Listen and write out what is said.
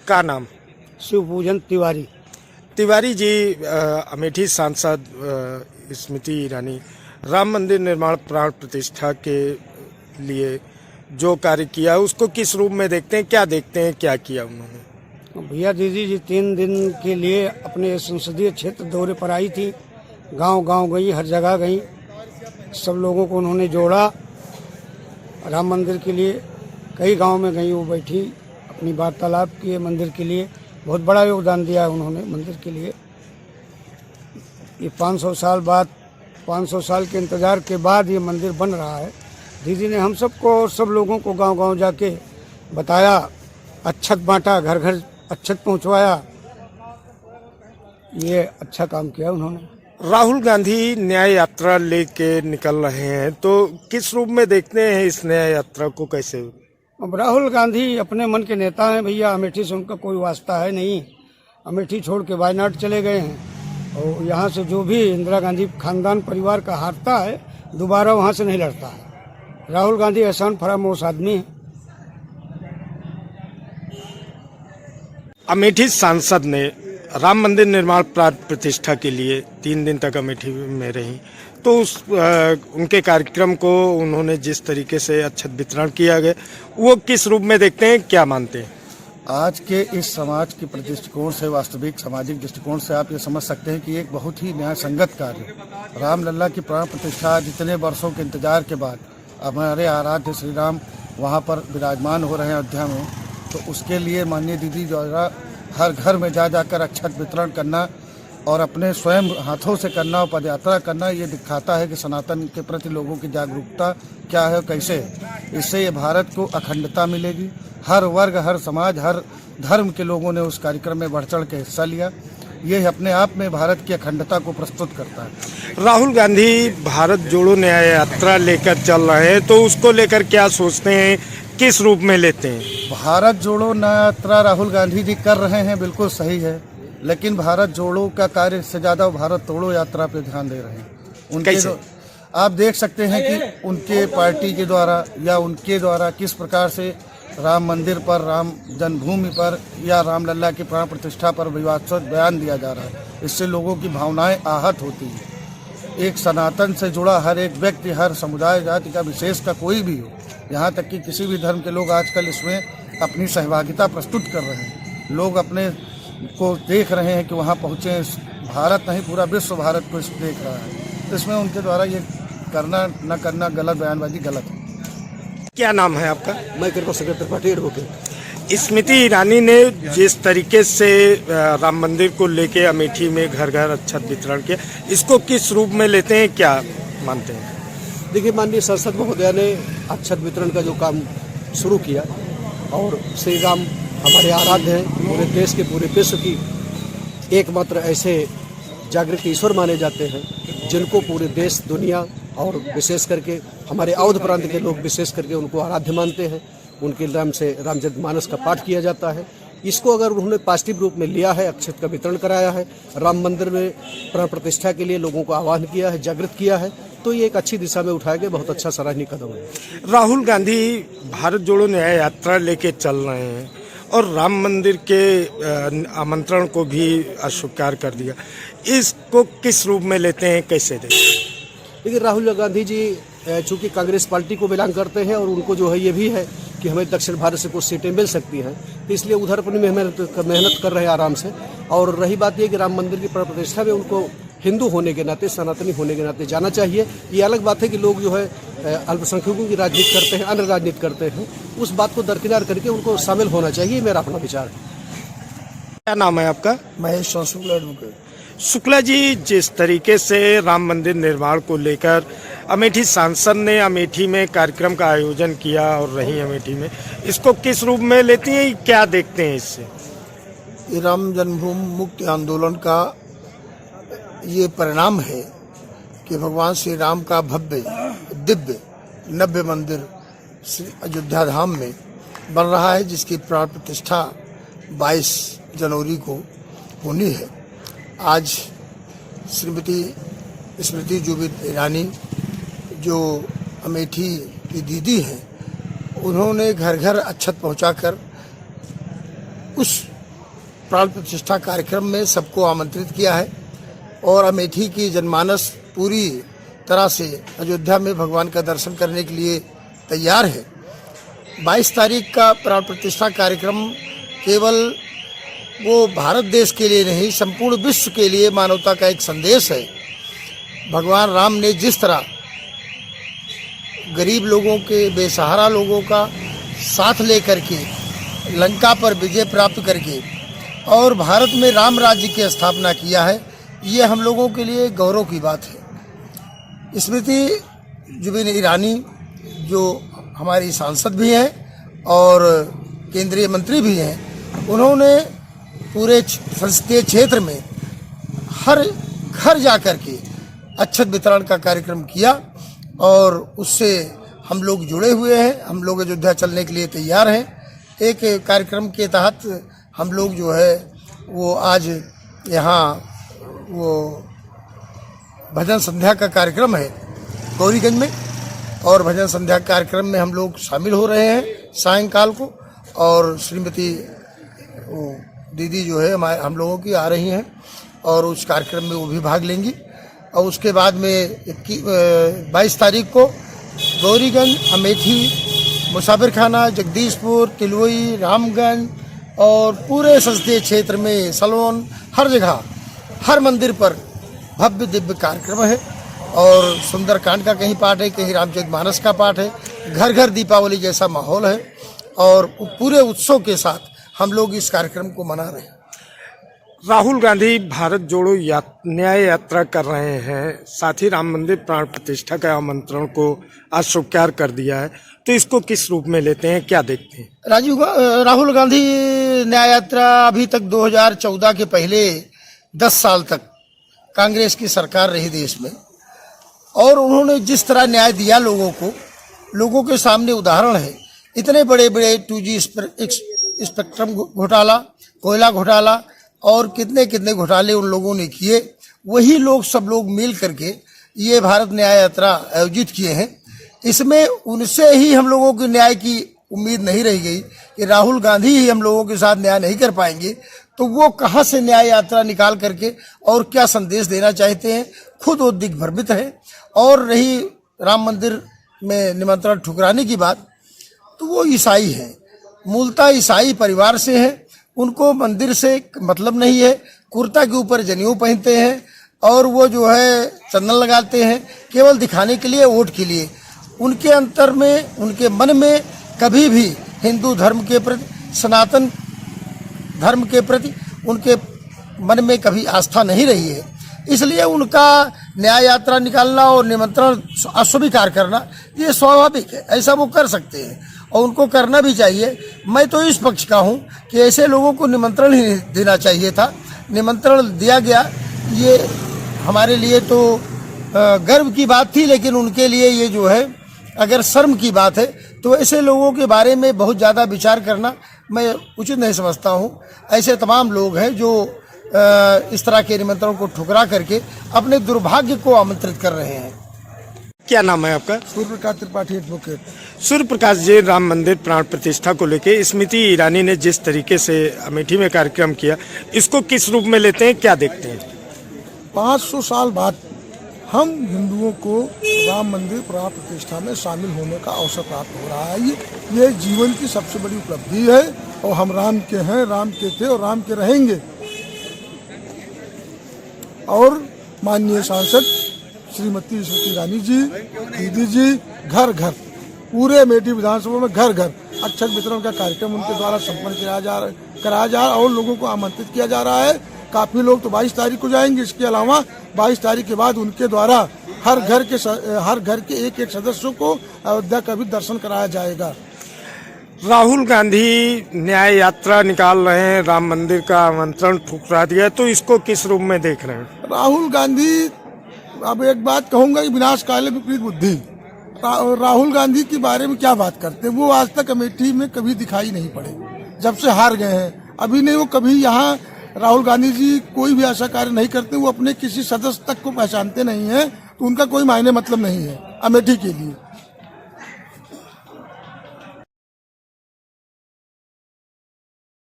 का नाम? शिवपूजन तिवारी। तिवारी जी, अमेठी सांसद स्मृति ईरानी राम मंदिर निर्माण प्राण प्रतिष्ठा के लिए जो कार्य किया उसको किस रूप में देखते हैं, क्या देखते हैं, क्या किया उन्होंने? भैया दीदी जी 3 दिन के लिए अपने संसदीय क्षेत्र दौरे पर आई थी। गांव गांव गई, हर जगह गई, सब लोगों को उन्होंने जोड़ा राम मंदिर के लिए। कई गांव में गई, वो बैठी अपनी वार्तालाप किए। मंदिर के लिए बहुत बड़ा योगदान दिया उन्होंने मंदिर के लिए। ये 500 साल बाद, 500 साल के इंतजार के बाद ये मंदिर बन रहा है। दीदी ने हम सबको और सब लोगों को गांव गांव जाके बताया, अच्छत बांटा, घर घर अच्छत पहुंचवाया। ये अच्छा काम किया उन्होंने। राहुल गांधी न्याय यात्रा लेके निकल रहे हैं, तो किस रूप में देखते हैं इस न्याय यात्रा को? कैसे? अब राहुल गांधी अपने मन के नेता हैं भैया, अमेठी से उनका कोई वास्ता है नहीं। अमेठी छोड़ के वायनाड चले गए हैं और यहाँ से जो भी इंदिरा गांधी खानदान परिवार का हारता है, दोबारा वहाँ से नहीं लड़ता है। राहुल गांधी एहसान फरामोश आदमी है। अमेठी सांसद ने राम मंदिर निर्माण प्राण प्रतिष्ठा के लिए 3 दिन तक अमेठी में रही, तो उनके कार्यक्रम को उन्होंने जिस तरीके से अच्छत वितरण किया गया, वो किस रूप में देखते हैं, क्या मानते हैं? आज के इस समाज के दृष्टिकोण से, वास्तविक सामाजिक दृष्टिकोण से आप ये समझ सकते हैं कि एक बहुत ही न्याय संगत कार्य। रामलला की प्राण प्रतिष्ठा जितने वर्षों के इंतजार के बाद हमारे आराध्य श्री राम वहाँ पर विराजमान हो रहे हैं अयोध्या में, तो उसके लिए माननीय दीदी द्वारा हर घर में जा जाकर अक्षत वितरण करना और अपने स्वयं हाथों से करना और पदयात्रा करना, ये दिखाता है कि सनातन के प्रति लोगों की जागरूकता क्या है और कैसे है। इससे ये भारत को अखंडता मिलेगी। हर वर्ग, हर समाज, हर धर्म के लोगों ने उस कार्यक्रम में बढ़ चढ़ के हिस्सा लिया। ये अपने आप में भारत की अखंडता को प्रस्तुत करता है। राहुल गांधी भारत जोड़ो न्याय यात्रा लेकर चल रहे हैं, तो उसको लेकर क्या सोचते हैं, किस रूप में लेते हैं? भारत जोड़ो न्याय यात्रा राहुल गांधी जी कर रहे हैं, बिल्कुल सही है, लेकिन भारत जोड़ो का कार्य से ज्यादा भारत तोड़ो यात्रा पे ध्यान दे रहे हैं। उनके आप देख सकते हैं कि उनके पार्टी के द्वारा या उनके द्वारा किस प्रकार से राम मंदिर पर, राम जन्मभूमि पर या रामलला की प्राण प्रतिष्ठा पर विवादास्पद बयान दिया जा रहा है। इससे लोगों की भावनाएं आहत होती हैं। एक सनातन से जुड़ा हर एक व्यक्ति, हर समुदाय जाति का, विशेष का कोई भी हो, यहाँ तक कि किसी भी धर्म के लोग आजकल इसमें अपनी सहभागिता प्रस्तुत कर रहे हैं। लोग अपने को देख रहे हैं कि वहाँ पहुँचे। भारत नहीं, पूरा विश्व भारत को देख रहा है। तो इसमें उनके द्वारा ये करना न करना, गलत बयानबाजी गलत है। क्या नाम है आपका? मैं कृपा secretary party advocate. Smriti Irani ने जिस तरीके से राम मंदिर को लेके अमेठी में घर घर अच्छत वितरण किया, इसको किस रूप में लेते हैं, क्या मानते हैं? देखिए, माननीय सांसद महोदया ने अच्छत वितरण का जो काम शुरू किया, और श्री राम हमारे आराध्य हैं, पूरे देश के, पूरे विश्व की एकमात्र ऐसे जागृत ईश्वर माने जाते हैं जिनको पूरे देश, दुनिया और विशेष करके हमारे अवध प्रांत के लोग विशेष करके उनको आराध्य मानते हैं। उनके नाम से रामचरितमानस का पाठ किया जाता है। इसको अगर उन्होंने पॉजिटिव रूप में लिया है, अक्षत का वितरण कराया है, राम मंदिर में प्राण प्रतिष्ठा के लिए लोगों को आह्वान किया है, जागृत किया है, तो ये एक अच्छी दिशा में उठाया गया, बहुत अच्छा सराहनीय कदम है। राहुल गांधी भारत जोड़ो न्याय यात्रा लेके चल रहे हैं और राम मंदिर के आमंत्रण को भी अस्वीकार कर दिया, इसको किस रूप में लेते हैं, कैसे देखते हैं? देखिए, राहुल गांधी जी चूंकि कांग्रेस पार्टी को बिलोंग करते हैं और उनको जो है ये भी है कि हमें दक्षिण भारत से कुछ सीटें मिल सकती हैं, तो इसलिए उधर अपनी मेहनत कर रहे हैं आराम से। और रही बात ये कि राम मंदिर की प्राण प्रतिष्ठा में उनको हिंदू होने के नाते, सनातनी होने के नाते जाना चाहिए। ये अलग बात है कि लोग जो है अल्पसंख्यकों की राजनीति करते हैं, अन्य राजनीति करते हैं, उस बात को दरकिनार करके उनको शामिल होना चाहिए, मेरा अपना विचार है। क्या नाम है आपका? महेश शुक्ला एडवोकेट। शुक्ला जी, जिस तरीके से राम मंदिर निर्माण को लेकर अमेठी सांसद ने अमेठी में कार्यक्रम का आयोजन किया और रही अमेठी में, इसको किस रूप में लेती हैं, क्या देखते हैं इससे? ये राम जन्मभूमि मुक्ति आंदोलन का ये परिणाम है कि भगवान श्री राम का भव्य दिव्य नव्य मंदिर श्री अयोध्या धाम में बन रहा है, जिसकी प्राण प्रतिष्ठा 22 जनवरी को होनी है। आज श्रीमती स्मृति जुबिन ईरानी जो अमेठी की दीदी हैं, उन्होंने घर घर अच्छत पहुंचाकर उस प्राण प्रतिष्ठा कार्यक्रम में सबको आमंत्रित किया है और अमेठी की जनमानस पूरी तरह से अयोध्या में भगवान का दर्शन करने के लिए तैयार है। 22 तारीख का प्राण प्रतिष्ठा कार्यक्रम केवल वो भारत देश के लिए नहीं, संपूर्ण विश्व के लिए मानवता का एक संदेश है। भगवान राम ने जिस तरह गरीब लोगों के, बेसहारा लोगों का साथ लेकर के लंका पर विजय प्राप्त करके और भारत में राम राज्य की स्थापना किया है, ये हम लोगों के लिए गौरव की बात है। स्मृति जुबिन ईरानी जो हमारी सांसद भी हैं और केंद्रीय मंत्री भी हैं, उन्होंने पूरे संसदीय क्षेत्र में हर घर जाकर के अक्षत वितरण का कार्यक्रम किया और उससे हम लोग जुड़े हुए हैं। हम लोग अयोध्या चलने के लिए तैयार हैं। एक कार्यक्रम के तहत हम लोग जो है वो आज यहाँ वो भजन संध्या का कार्यक्रम है गौरीगंज में, और भजन संध्या कार्यक्रम में हम लोग शामिल हो रहे हैं सायंकाल को, और श्रीमती दीदी जो है हम लोगों की आ रही हैं और उस कार्यक्रम में वो भी भाग लेंगी। और उसके बाद में 22 तारीख को गौरीगंज, अमेठी, मुसाफिरखाना, जगदीशपुर, तिलवई, रामगंज और पूरे संसदीय क्षेत्र में सलोन, हर जगह, हर मंदिर पर भव्य दिव्य कार्यक्रम है। और सुंदरकांड का कहीं पाठ है, कहीं रामचरितमानस का पाठ है। घर घर दीपावली जैसा माहौल है और पूरे उत्सव के साथ हम लोग इस कार्यक्रम को मना रहे हैं। राहुल गांधी भारत जोड़ो न्याय यात्रा कर रहे हैं, साथ ही राम मंदिर प्राण प्रतिष्ठा के आमंत्रण को अस्वीकार कर दिया है, तो इसको किस रूप में लेते हैं, क्या देखते हैं? राहुल गांधी न्याय यात्रा अभी तक 2014 के पहले 10 साल तक कांग्रेस की सरकार रही देश में, और उन्होंने जिस तरह न्याय दिया लोगों को, लोगों के सामने उदाहरण है। इतने बड़े बड़े 2G स्पेक्ट्रम घोटाला, कोयला घोटाला और कितने कितने घोटाले उन लोगों ने किए, वही लोग सब लोग मिल करके ये भारत न्याय यात्रा आयोजित किए हैं। इसमें उनसे ही हम लोगों की न्याय की उम्मीद नहीं रह गई कि राहुल गांधी ही हम लोगों के साथ न्याय नहीं कर पाएंगे, तो वो कहाँ से न्याय यात्रा निकाल करके और क्या संदेश देना चाहते हैं, खुद वो दिग्भ्रमित है। और रही राम मंदिर में निमंत्रण ठुकराने की बात, तो वो ईसाई हैं, मूलतः ईसाई परिवार से हैं, उनको मंदिर से मतलब नहीं है। कुर्ता के ऊपर जनेऊ पहनते हैं और वो जो है चंदन लगाते हैं केवल दिखाने के लिए, वोट के लिए। उनके अंतर में, उनके मन में कभी भी हिंदू धर्म के प्रति, सनातन धर्म के प्रति उनके मन में कभी आस्था नहीं रही है। इसलिए उनका न्याय यात्रा निकालना और निमंत्रण अस्वीकार करना ये स्वाभाविक है, ऐसा वो कर सकते हैं और उनको करना भी चाहिए। मैं तो इस पक्ष का हूँ कि ऐसे लोगों को निमंत्रण ही देना चाहिए था। निमंत्रण दिया गया, ये हमारे लिए तो गर्व की बात थी, लेकिन उनके लिए ये जो है अगर शर्म की बात है, तो ऐसे लोगों के बारे में बहुत ज़्यादा विचार करना मैं उचित नहीं समझता हूँ। ऐसे तमाम लोग हैं जो इस तरह के निमंत्रण को ठुकरा करके अपने दुर्भाग्य को आमंत्रित कर रहे हैं। क्या नाम है आपका? सूर्य प्रकाश त्रिपाठी एडवोकेट। सूर्य प्रकाश जी, राम मंदिर प्राण प्रतिष्ठा को लेके स्मृति ईरानी ने जिस तरीके से अमेठी में कार्यक्रम किया, इसको किस रूप में लेते हैं, क्या देखते हैं? 500 साल बाद हम हिंदुओं को राम मंदिर प्राण प्रतिष्ठा में शामिल होने का अवसर प्राप्त हो रहा है। ये जीवन की सबसे बड़ी उपलब्धि है और हम राम के हैं, राम के थे और राम के रहेंगे। और माननीय सांसद श्रीमती स्मृति ईरानी जी, दीदी जी, घर घर, पूरे अमेठी विधानसभा में घर घर अक्षत वितरण का कार्यक्रम उनके द्वारा संपन्न कराया जा रहा और लोगों को आमंत्रित किया जा रहा है। काफ़ी लोग तो 22 तारीख को जाएंगे। इसके अलावा 22 तारीख के बाद उनके द्वारा हर घर के एक एक सदस्यों को अयोध्या का भी दर्शन कराया जाएगा। राहुल गांधी न्याय यात्रा निकाल रहे हैं, राम मंदिर का आमंत्रण ठुकरा दिया, तो इसको किस रूप में देख रहे हैं? राहुल गांधी, अब एक बात कहूंगा कि विनाश काले विपरीत बुद्धि। राहुल गांधी के बारे में क्या बात करते, वो आज तक अमेठी में कभी दिखाई नहीं पड़े, जब से हार गए हैं। अभी नहीं, वो कभी यहाँ राहुल गांधी जी कोई भी ऐसा कार्य नहीं करते। वो अपने किसी सदस्य तक को पहचानते नहीं है, तो उनका कोई मायने मतलब नहीं है अमेठी के लिए।